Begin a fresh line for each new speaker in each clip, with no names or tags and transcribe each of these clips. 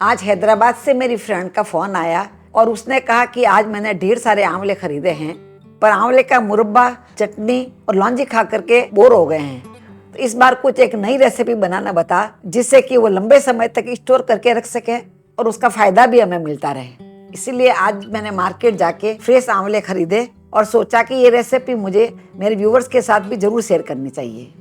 आज हैदराबाद से मेरी फ्रेंड का फोन आया और उसने कहा कि आज मैंने ढेर सारे आंवले खरीदे हैं, पर आंवले का मुरब्बा, चटनी और लौंजी खा करके बोर हो गए हैं। तो इस बार कुछ एक नई रेसिपी बनाना बता, जिससे कि वो लंबे समय तक स्टोर करके रख सके और उसका फायदा भी हमें मिलता रहे। इसीलिए आज मैंने मार्केट जाके फ्रेश आंवले खरीदे और सोचा कि ये रेसिपी मुझे मेरे व्यूवर्स के साथ भी जरूर शेयर करनी चाहिए।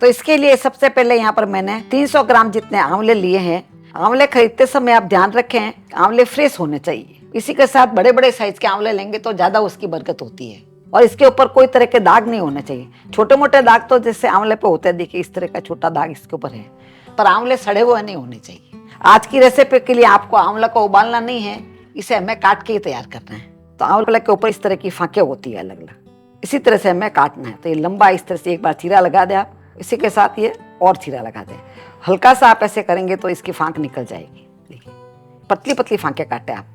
तो इसके लिए सबसे पहले यहाँ पर मैंने 300 ग्राम जितने आंवले लिए हैं। आंवले खरीदते समय आप ध्यान रखें, आंवले फ्रेश होने चाहिए। इसी के साथ बड़े बड़े साइज के आंवले लेंगे तो ज्यादा उसकी बरकत होती है। और इसके ऊपर कोई तरह के दाग नहीं होने चाहिए। छोटे मोटे दाग तो जैसे आंवले पे होते हैं, देखिए इस तरह का छोटा दाग इसके ऊपर है, पर आंवले सड़े हुए नहीं होने चाहिए। आज की रेसिपी के लिए आपको आंवला को उबालना नहीं है, इसे हमें काट के ही तैयार करना है। तो आंवले के ऊपर इस तरह की फांके होती है अलग अलग, इसी तरह से हमें काटना है। तो ये लंबा इस तरह से एक बार चीरा लगा दे आप, इसी के साथ ये और चीरा लगा दे। हल्का सा आप ऐसे करेंगे तो इसकी फांक निकल जाएगी। देखिए पतली पतली फांके काटे आप।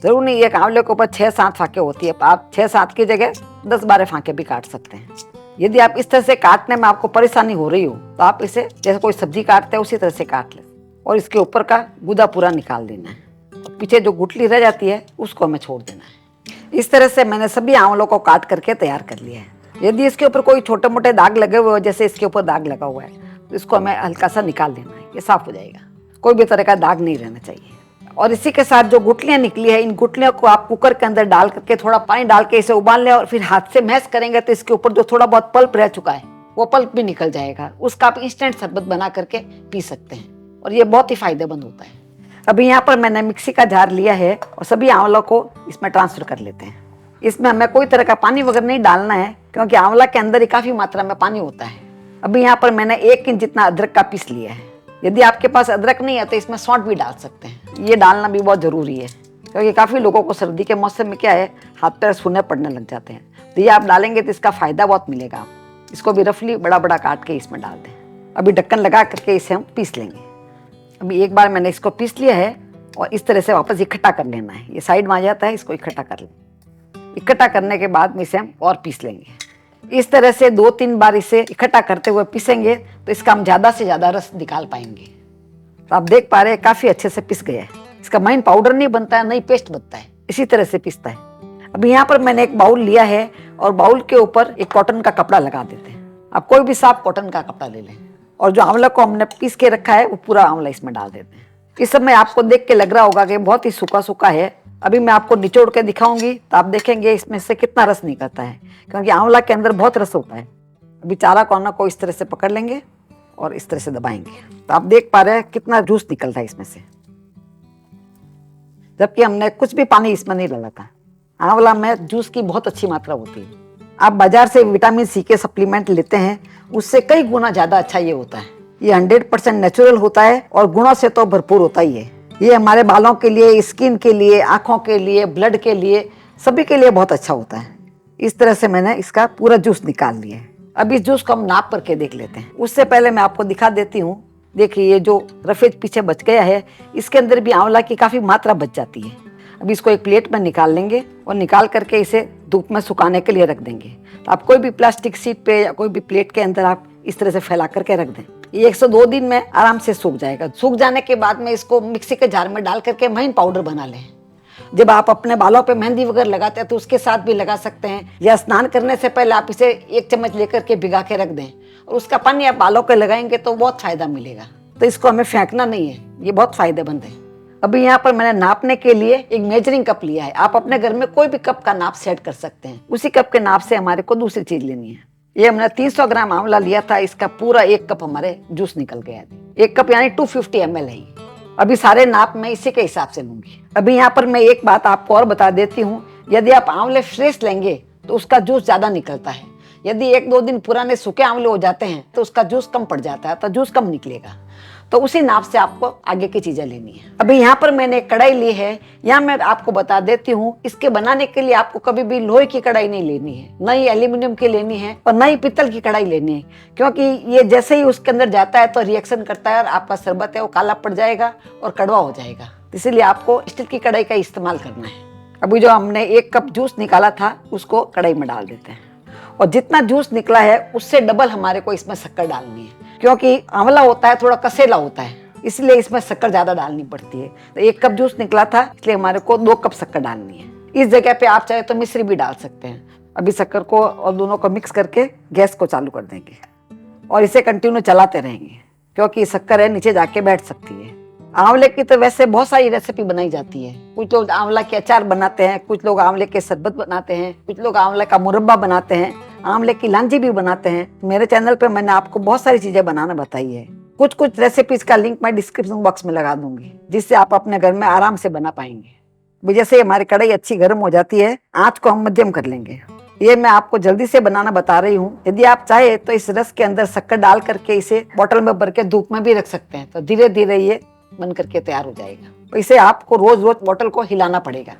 जरूर नहीं एक आंवले के ऊपर 6-7 फांके होती है, आप 6-7 की जगह 10-12 फांके भी काट सकते हैं। यदि आप इस तरह से काटने में आपको परेशानी हो रही हो तो आप इसे जैसे कोई सब्जी काटते हैं उसी तरह से काट लें और इसके ऊपर का गूदा पूरा निकाल देना है और पीछे जो गुठली रह जाती है उसको हमें छोड़ देना है। इस तरह से मैंने सभी आंवलों को काट करके तैयार कर लिया है। यदि इसके ऊपर कोई छोटे मोटे दाग लगे हुए हो, जैसे इसके ऊपर दाग लगा हुआ है, तो इसको हमें हल्का सा निकाल देना है, ये साफ हो जाएगा। कोई भी तरह का दाग नहीं रहना चाहिए। और इसी के साथ जो गुठलियां निकली है, इन गुठलियों को आप कुकर के अंदर डाल करके थोड़ा पानी डाल के इसे उबाल लें और फिर हाथ से मैश करेंगे तो इसके ऊपर जो थोड़ा बहुत पल्प रह चुका है वो पल्प भी निकल जाएगा। उसका आप इंस्टेंट शरबत बना करके पी सकते हैं और ये बहुत ही फायदेमंद होता है। अभी यहाँ पर मैंने मिक्सी का जार लिया है और सभी आंवलों को इसमें ट्रांसफर कर लेते हैं। इसमें हमें कोई तरह का पानी वगैरह नहीं डालना है, क्योंकि आंवला के अंदर ही काफी मात्रा में पानी होता है। अभी यहाँ पर मैंने 1 इंच जितना अदरक का पीस लिया है। यदि आपके पास अदरक नहीं है तो इसमें सौंठ भी डाल सकते हैं, ये डालना भी बहुत जरूरी है, क्योंकि काफी लोगों को सर्दी के मौसम में क्या है, हाथ पैर सूने पड़ने लग जाते हैं। तो ये आप डालेंगे तो इसका फायदा बहुत मिलेगा। आप इसको भी रफली बड़ा बड़ा काट के इसमें डाल दें। अभी ढक्कन लगा करके इसे हम पीस लेंगे। अभी एक बार मैंने इसको पीस लिया है और इस तरह से वापस इकट्ठा कर लेना है। ये साइड में आ जाता है, इसको इकट्ठा कर लें। इकट्ठा करने के बाद में इसे हम और पीस लेंगे। इस तरह से 2-3 बार इसे इकट्ठा करते हुए पीसेंगे तो इसका हम ज्यादा से ज्यादा रस निकाल पाएंगे। तो आप देख पा रहे हैं काफी अच्छे से पिस गया है। इसका माइन पाउडर नहीं बनता है, नहीं पेस्ट बनता है, इसी तरह से पिसता है। अभी यहाँ पर मैंने एक बाउल लिया है और बाउल के ऊपर एक कॉटन का कपड़ा लगा देते हैं। आप कोई भी साफ कॉटन का कपड़ा ले लें और जो आंवला को हमने पीस के रखा है वो पूरा आंवला इसमें डाल देते हैं। इस समय आपको देख के लग रहा होगा कि बहुत ही सूखा सूखा है। अभी मैं आपको निचोड़ के दिखाऊंगी तो आप देखेंगे इसमें से कितना रस निकलता है, क्योंकि आंवला के अंदर बहुत रस होता है। अभी चारा कोना को इस तरह से पकड़ लेंगे और इस तरह से दबाएंगे तो आप देख पा रहे हैं कितना जूस निकलता है इसमें से, जबकि हमने कुछ भी पानी इसमें नहीं डाला था। आंवला में जूस की बहुत अच्छी मात्रा होती है। आप बाजार से विटामिन सी के सप्लीमेंट लेते हैं, उससे कई गुना ज्यादा अच्छा ये होता है। ये 100% नेचुरल होता है और गुणों से तो भरपूर होता ही है। ये हमारे बालों के लिए, स्किन के लिए, आंखों के लिए, ब्लड के लिए, सभी के लिए बहुत अच्छा होता है। इस तरह से मैंने इसका पूरा जूस निकाल लिया है। अब इस जूस को हम नाप करके देख लेते हैं। उससे पहले मैं आपको दिखा देती हूँ। देखिए ये जो रफेज पीछे बच गया है, इसके अंदर भी आंवला की काफी मात्रा बच जाती है। अब इसको एक प्लेट में निकाल लेंगे और निकाल करके इसे धूप में सुखाने के लिए रख देंगे। तो आप कोई भी प्लास्टिक शीट पे या कोई भी प्लेट के अंदर आप इस तरह से फैला करके रख दें। ये 102 दिन में आराम से सूख जाएगा। सूख जाने के बाद में इसको मिक्सी के जार में डाल करके महीन पाउडर बना लें। जब आप अपने बालों पे मेहंदी वगैरह लगाते हैं तो उसके साथ भी लगा सकते हैं, या स्नान करने से पहले आप इसे 1 चम्मच लेकर के भिगा के रख दें और उसका पानी आप बालों पे लगाएंगे तो बहुत फायदा मिलेगा। तो इसको हमें फेंकना नहीं है, ये बहुत फायदेमंद है। अभी यहाँ पर मैंने नापने के लिए एक मेजरिंग कप लिया है। आप अपने घर में कोई भी कप का नाप सेट कर सकते हैं। उसी कप के नाप से हमारे को दूसरी चीज लेनी है। ये हमने 300 ग्राम आंवला लिया था, इसका पूरा 1 कप हमारे जूस निकल गया। 1 कप यानी 250 ml है। अभी सारे नाप मैं इसी के हिसाब से लूंगी। अभी यहाँ पर मैं एक बात आपको और बता देती हूँ, यदि आप आंवले फ्रेश लेंगे तो उसका जूस ज्यादा निकलता है। यदि 1-2 दिन पुराने सूखे आंवले हो जाते हैं तो उसका जूस कम पड़ जाता है, तो जूस कम निकलेगा। तो उसी नाप से आपको आगे की चीजें लेनी है। अभी यहाँ पर मैंने एक कढ़ाई ली है। यहाँ मैं आपको बता देती हूँ, इसके बनाने के लिए आपको कभी भी लोहे की कढ़ाई नहीं लेनी है, न ही एल्यूमिनियम की लेनी है और न ही पीतल की कढ़ाई लेनी है, क्योंकि ये जैसे ही उसके अंदर जाता है तो रिएक्शन करता है और आपका शरबत है वो काला पड़ जाएगा और कड़वा हो जाएगा। इसीलिए आपको स्टील की कढ़ाई का इस्तेमाल करना है। अभी जो हमने 1 कप जूस निकाला था उसको कढ़ाई में डाल देते हैं और जितना जूस निकला है उससे डबल हमारे को इसमें शक्कर डालनी है, क्योंकि आंवला होता है थोड़ा कसेला होता है इसलिए इसमें शक्कर ज्यादा डालनी पड़ती है। तो 1 कप जूस निकला था, इसलिए हमारे को 2 कप शक्कर डालनी है। इस जगह पे आप चाहे तो मिश्री भी डाल सकते हैं। अभी शक्कर को और दोनों को मिक्स करके गैस को चालू कर देंगे और इसे कंटिन्यू चलाते रहेंगे, क्योंकि शक्कर है नीचे जाके बैठ सकती है। आंवले की तो वैसे बहुत सारी रेसिपी बनाई जाती है। कुछ लोग आंवला के अचार बनाते हैं, कुछ लोग आंवले के शरबत बनाते हैं, कुछ लोग आंवले का मुरब्बा बनाते हैं, आंवले की लांजी भी बनाते हैं। मेरे चैनल पे मैंने आपको बहुत सारी चीजें बनाना बताई है। कुछ कुछ रेसिपीज का लिंक मैं डिस्क्रिप्शन बॉक्स में लगा दूंगी, जिससे आप अपने घर में आराम से बना पाएंगे। जैसे हमारी कढ़ाई अच्छी गर्म हो जाती है, आंच को हम मध्यम कर लेंगे। ये मैं आपको जल्दी से बनाना बता रही हूँ। यदि आप चाहे तो इस रस के अंदर शक्कर डाल करके इसे बोतल में भर के धूप में भी रख सकते हैं, तो धीरे धीरे ये बन करके तैयार हो जाएगा। तो इसे आपको रोज रोज बोतल को हिलाना पड़ेगा,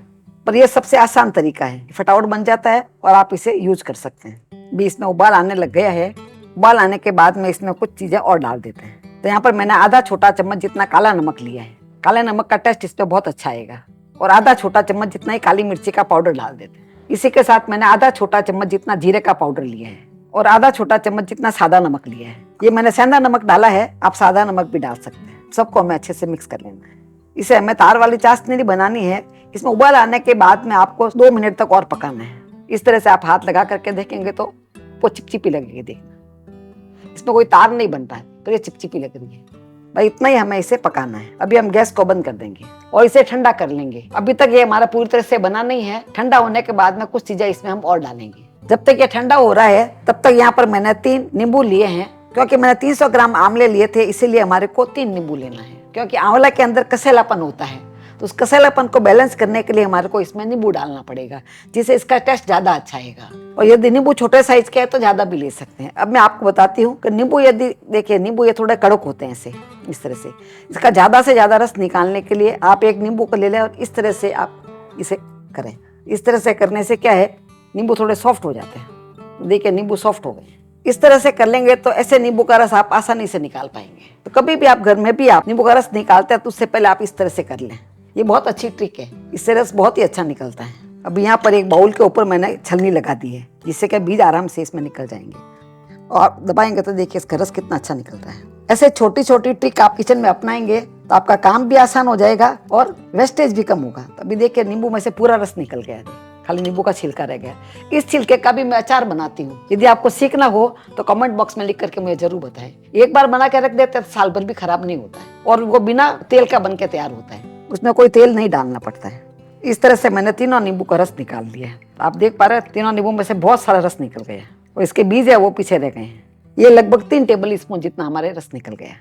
पर यह सबसे आसान तरीका है, फटाफट बन जाता है और आप इसे यूज कर सकते हैं। भी इसमें उबाल आने लग गया है। उबाल आने के बाद में इसमें कुछ चीजें और डाल देते हैं। तो यहाँ पर मैंने आधा छोटा चम्मच जितना काला नमक लिया है। काले नमक का टेस्ट इस पे बहुत अच्छा आएगा। और आधा छोटा चम्मच जितना ही काली मिर्ची का पाउडर डाल देते हैं। इसी के साथ मैंने आधा छोटा चम्मच जितना जीरे का पाउडर लिया है और आधा छोटा चम्मच जितना सादा नमक लिया है। ये मैंने सेंधा नमक डाला है, आप सादा नमक भी डाल सकते हैं। सबको हमें अच्छे से मिक्स कर लेना है। इसे हमें तार वाली चाशनी बनानी है। इसमें उबाल आने के बाद में आपको 2 मिनट तक और पकाना है। इस तरह से आप हाथ लगा करके देखेंगे तो वो चिपचिपी लगेगी। देखना, इसमें कोई तार नहीं बनता है, तो ये चिपचिपी लग रही है भाई। इतना ही हमें इसे पकाना है। अभी हम गैस को बंद कर देंगे और इसे ठंडा कर लेंगे। अभी तक ये हमारा पूरी तरह से बना नहीं है। ठंडा होने के बाद में कुछ चीजें इसमें हम और डालेंगे। जब तक ये ठंडा हो रहा है तब तक यहाँ पर मैंने 3 नींबू लिए हैं। क्योंकि मैंने 300 ग्राम आंवले लिए थे, इसीलिए हमारे को 3 नींबू लेना है। क्योंकि आंवला के अंदर कसेलापन होता है, तो उस कसेलापन को बैलेंस करने के लिए हमारे को इसमें नींबू डालना पड़ेगा, जिससे इसका टेस्ट ज्यादा अच्छा आएगा। और यदि नींबू छोटे साइज के है तो ज्यादा भी ले सकते हैं। अब मैं आपको बताती हूँ कि नींबू, यदि देखिए नींबू ये थोड़े कड़क होते हैं ऐसे, इस तरह से। इसका ज्यादा से ज्यादा रस निकालने के लिए आप 1 नींबू को ले लें और इस तरह से आप इसे करें। इस तरह से करने से क्या है, नींबू थोड़े सॉफ्ट हो जाते हैं। देखिए नींबू सॉफ्ट हो गए। इस तरह से कर लेंगे तो ऐसे नींबू का रस आप आसानी से निकाल पाएंगे। तो कभी भी आप घर में भी आप नींबू का रस निकालते हैं तो उससे पहले आप इस तरह से कर लें। ये बहुत अच्छी ट्रिक है, इससे रस बहुत ही अच्छा निकलता है। अब यहाँ पर एक बाउल के ऊपर मैंने छलनी लगा दी है, जिससे कि बीज आराम से इसमें निकल जाएंगे। और दबाएंगे तो देखिए इसका रस कितना अच्छा निकलता है। ऐसे छोटी छोटी ट्रिक आप किचन में अपनाएंगे तो आपका काम भी आसान हो जाएगा और वेस्टेज भी कम होगा। तो अभी देखिए नींबू में से पूरा रस निकल गया है, खाली नींबू का छिलका रह गया। इस छिलके का भी मैं अचार बनाती हूँ। यदि आपको सीखना हो तो कमेंट बॉक्स में लिख करके मुझे जरूर बताएं। एक बार बना के रख देते हैं तो साल भर भी खराब नहीं होता है और वो बिना तेल का बन के तैयार होता है। उसमें कोई तेल नहीं डालना पड़ता है। इस तरह से मैंने तीनों नींबू का रस निकाल लिया है। आप देख पा रहे हैं तीनों नींबू में से बहुत सारा रस निकल गया और इसके बीज है वो पीछे रह गए हैं। ये लगभग 3 टेबल स्पून जितना हमारे रस निकल गया।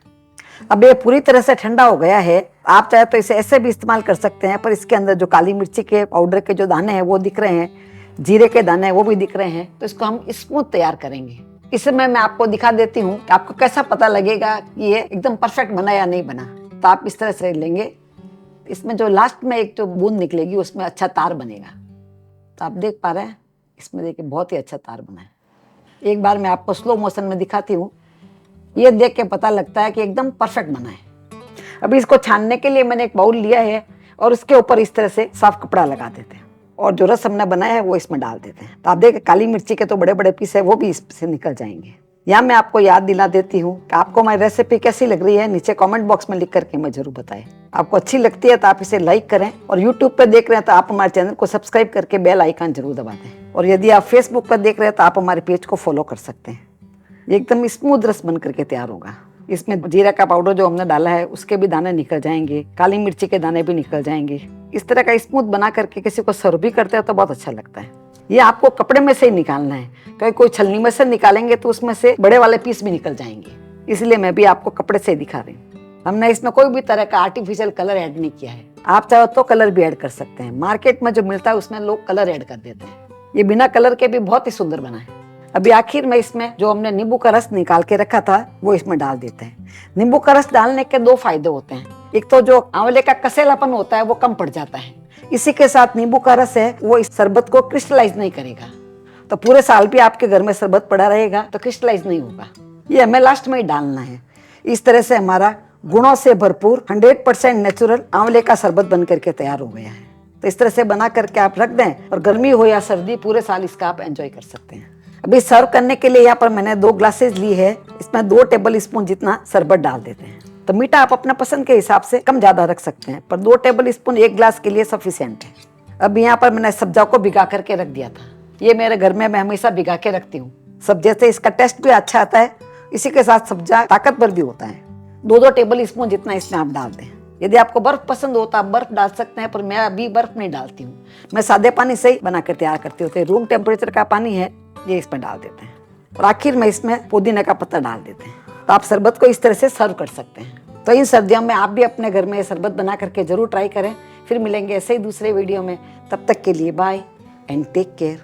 अब ये पूरी तरह से ठंडा हो गया है। आप चाहे तो इसे ऐसे भी इस्तेमाल कर सकते हैं, पर इसके अंदर जो काली मिर्ची के पाउडर के जो दाने हैं वो दिख रहे हैं, जीरे के दाने वो भी दिख रहे हैं। तो इसको हम स्मूथ तैयार करेंगे। इसमें मैं आपको दिखा देती हूँ कि आपको कैसा पता लगेगा कि ये एकदम परफेक्ट बना या नहीं बना। तो आप इस तरह से लेंगे, इसमें जो लास्ट में एक जो बूंद निकलेगी उसमें अच्छा तार बनेगा। तो आप देख पा रहे हैं इसमें देखिए बहुत ही अच्छा तार बना है। एक बार मैं आपको स्लो मोशन में दिखाती हूँ, ये देख के पता लगता है कि एकदम परफेक्ट बना है। अभी इसको छानने के लिए मैंने एक बाउल लिया है और उसके ऊपर इस तरह से साफ कपड़ा लगा देते हैं और जो रस हमने बनाया है वो इसमें डाल देते हैं। तो आप देखें काली मिर्ची के तो बड़े बड़े पीस है वो भी इससे निकल जाएंगे। यहाँ मैं आपको याद दिला देती हूँ कि आपको हमारी रेसिपी कैसी लग रही है, नीचे कमेंट बॉक्स में लिख करके मैं जरूर बताएं। आपको अच्छी लगती है तो आप इसे लाइक करें और यूट्यूब पर देख रहे हैं तो आप हमारे चैनल को सब्सक्राइब करके बेल आइकन जरूर दबा दें। और यदि आप फेसबुक पर देख रहे हैं तो आप हमारे पेज को फॉलो कर सकते हैं। एकदम स्मूथ रस बन करके तैयार होगा। इसमें जीरा का पाउडर जो हमने डाला है उसके भी दाने निकल जाएंगे, काली मिर्ची के दाने भी निकल जाएंगे। इस तरह का स्मूथ बना करके किसी को सर्व भी करते हैं तो बहुत अच्छा लगता है। ये आपको कपड़े में से ही निकालना है, क्योंकि कोई छलनी में से निकालेंगे तो उसमें से बड़े वाले पीस भी निकल जाएंगे। इसलिए मैं भी आपको कपड़े से ही दिखा रही हूँ। हमने इसमें कोई भी तरह का आर्टिफिशियल कलर ऐड नहीं किया है। आप चाहो तो कलर भी ऐड कर सकते हैं। मार्केट में जो मिलता है उसमें लोग कलर ऐड कर देते हैं। ये बिना कलर के भी बहुत ही सुंदर बना है। अभी आखिर में इसमें जो हमने नींबू का रस निकाल के रखा था वो इसमें डाल देते हैं। नींबू का रस डालने के 2 फायदे होते हैं। एक तो जो आंवले का कसेलापन होता है वो कम पड़ जाता है। इसी के साथ नींबू का रस है वो इस शरबत को क्रिस्टलाइज नहीं करेगा, तो पूरे साल भी आपके घर में शरबत पड़ा रहेगा तो क्रिस्टलाइज नहीं होगा। ये हमें लास्ट में ही डालना है। इस तरह से हमारा गुणों से भरपूर 100% नेचुरल आंवले का शरबत बन करके तैयार हो गया है। तो इस तरह से बना करके आप रख दें और गर्मी हो या सर्दी पूरे साल इसका आप एंजॉय कर सकते हैं। अभी सर्व करने के लिए यहाँ पर मैंने 2 ग्लासेस ली है। इसमें 2 टेबल स्पून जितना शरबत डाल देते हैं। तो मीठा आप अपना पसंद के हिसाब से कम ज़्यादा रख सकते हैं, पर 2 टेबल स्पून 1 गिलास के लिए सफिशिएंट है। अब यहाँ पर मैंने सब्जियों को भिगा करके रख दिया था। ये मेरे घर में मैं हमेशा भिगा के रखती हूँ। सब्जी से इसका टेस्ट भी अच्छा आता है, इसी के साथ सब्जियाँ ताकतवर भी होता है। 2-2 टेबल स्पून जितना इसमें आप डाल दें। यदि आपको बर्फ पसंद हो तो आप बर्फ डाल सकते हैं, पर मैं अभी बर्फ नहीं डालती हूँ। मैं सादे पानी से ही बना कर तैयार करती हूँ। रूम टेम्परेचर का पानी है, ये इसमें डाल देते हैं और आखिर में इसमें पुदीने का पत्ता डाल देते हैं। तो आप शरबत को इस तरह से सर्व कर सकते हैं। तो इन सर्दियों में आप भी अपने घर में शरबत बना करके जरूर ट्राई करें। फिर मिलेंगे ऐसे ही दूसरे वीडियो में। तब तक के लिए बाय एंड टेक केयर।